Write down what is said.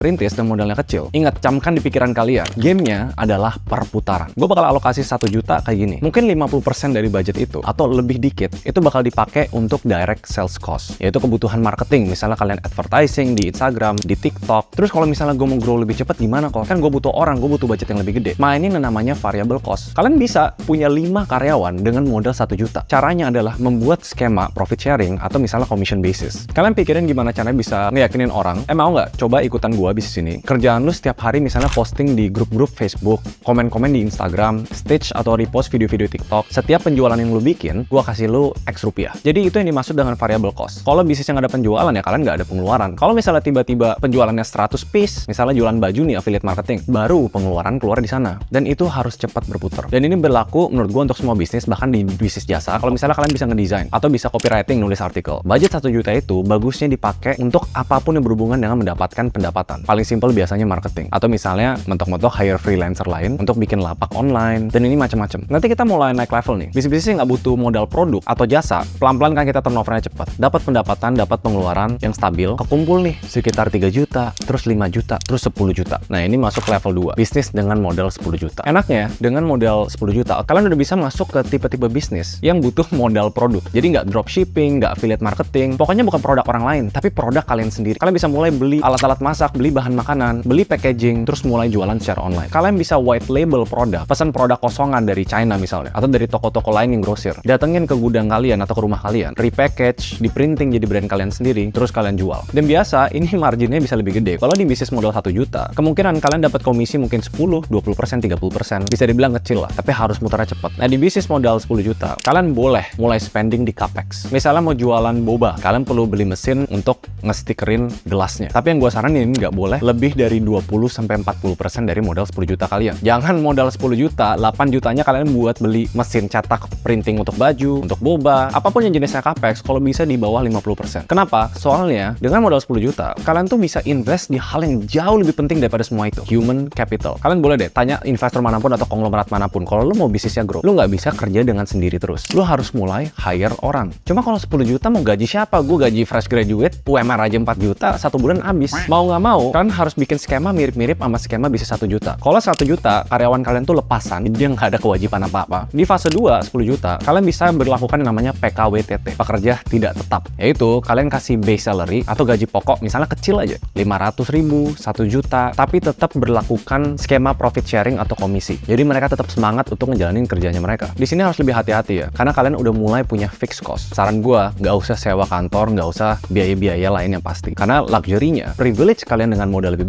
perintis dan modalnya kecil, ingat, camkan di pikiran kalian, gamenya adalah perputaran. Gue bakal alokasi 1 juta kayak gini. Mungkin 50% dari budget itu, atau lebih dikit, itu bakal dipakai untuk direct sales cost, yaitu kebutuhan marketing. Misalnya kalian advertising di Instagram, di TikTok. Terus kalau misalnya gue mau grow lebih cepat gimana kok? Kan gue butuh orang, gue butuh budget yang lebih gede. Mainin namanya variable cost. Kalian bisa punya 5 karyawan dengan modal 1 juta. Caranya adalah membuat skema profit sharing atau misalnya commission basis. Kalian pikirin gimana caranya bisa ngeyakinin orang, mau nggak coba ikutan gue bisnis ini? Kerjaan lu setiap hari misalnya posting di grup-grup Facebook, komen-komen di Instagram, stitch atau repost video-video TikTok. Setiap penjualan yang lu bikin, gue kasih lu X rupiah. Jadi itu yang dimaksud dengan variable cost. Kalau bisnis yang ada penjualan ya kalian nggak ada pengeluaran. Kalau misalnya tiba-tiba penjualannya 100 piece, misalnya jualan baju nih affiliate marketing, baru pengeluaran keluar di sana. Dan itu harus cepat berputar. Dan ini berlaku menurut gue untuk semua bisnis, bahkan di bisnis jasa. Kalau misalnya kalian bisa ngedesain atau bisa copywriting, nulis artikel, budget 1 juta itu bagusnya dipakai untuk apapun yang berhubungan dengan mendapatkan pendapatan. Paling simple biasanya marketing, atau misalnya mentok-mentok hire freelancer lain untuk bikin lapak online, dan ini macam-macam. Nanti kita mulai naik level nih. Bisnis-bisnis yang nggak butuh modal produk atau jasa, pelan-pelan kan kita turnovernya cepat, dapat pendapatan, dapat pengeluaran yang stabil, kekumpul nih sekitar 3 juta, terus 5 juta, terus 10 juta. Nah ini masuk level 2, bisnis dengan modal 10 juta. Enaknya dengan modal 10 juta, kalian udah bisa masuk ke tipe-tipe bisnis yang butuh modal produk. Jadi nggak dropshipping, nggak affiliate marketing, pokoknya bukan produk orang lain, tapi produk kalian sendiri. Kalian bisa mulai beli alat-alat masak, beli bahan makanan, beli packaging, terus mulai jualan secara online. Kalian bisa white label produk, pesan produk kosongan dari China misalnya, atau dari toko-toko lain yang grosir. Datengin ke gudang kalian atau ke rumah kalian, repackage, di printing jadi brand kalian sendiri, terus kalian jual. Dan biasa, ini marginnya bisa lebih gede. Kalau di bisnis modal 1 juta, kemungkinan kalian dapat komisi mungkin 10, 20%, 30%. Bisa dibilang kecil lah, tapi harus muternya cepat. Nah, di bisnis modal 10 juta, kalian boleh mulai spending di capex. Misalnya mau jualan boba, kalian perlu beli mesin untuk nge-stickerin gelasnya. Tapi yang gue saranin nggak boleh lebih dari 20-40% dari modal 10 juta kalian. Jangan modal 10 juta, 8 jutanya kalian buat beli mesin cetak printing untuk baju, untuk boba, apapun yang jenisnya capex, kalau bisa di bawah 50%. Kenapa? Soalnya dengan modal 10 juta, kalian tuh bisa invest di hal yang jauh lebih penting daripada semua itu, human capital. Kalian boleh deh tanya investor manapun atau konglomerat manapun, kalau lu mau bisnisnya grow, lu nggak bisa kerja dengan sendiri terus. Lu harus mulai hire orang. Cuma kalau 10 juta mau gaji siapa? Gue gaji fresh graduate, UMR aja 4 juta, 1 bulan habis. Mau nggak mau, kan harus bikin skema mirip-mirip sama skema bisnis 1 juta. Kalau 1 juta, karyawan kalian tuh lepasan, dia nggak ada kewajiban apa-apa. Di fase 2, 10 juta, kalian bisa berlakukan yang namanya PKWTT, pekerja tidak tetap. Yaitu, kalian kasih base salary atau gaji pokok, misalnya kecil aja, 500.000, 1 juta, tapi tetap berlakukan skema profit sharing atau komisi. Jadi mereka tetap semangat untuk ngejalanin kerjanya mereka. Di sini harus lebih hati-hati ya, karena kalian udah mulai punya fixed cost. Saran gue, nggak usah sewa kantor, nggak usah biaya-biaya lain yang pasti. Karena luxury-nya, privilege kalian dengan modal lebih besar,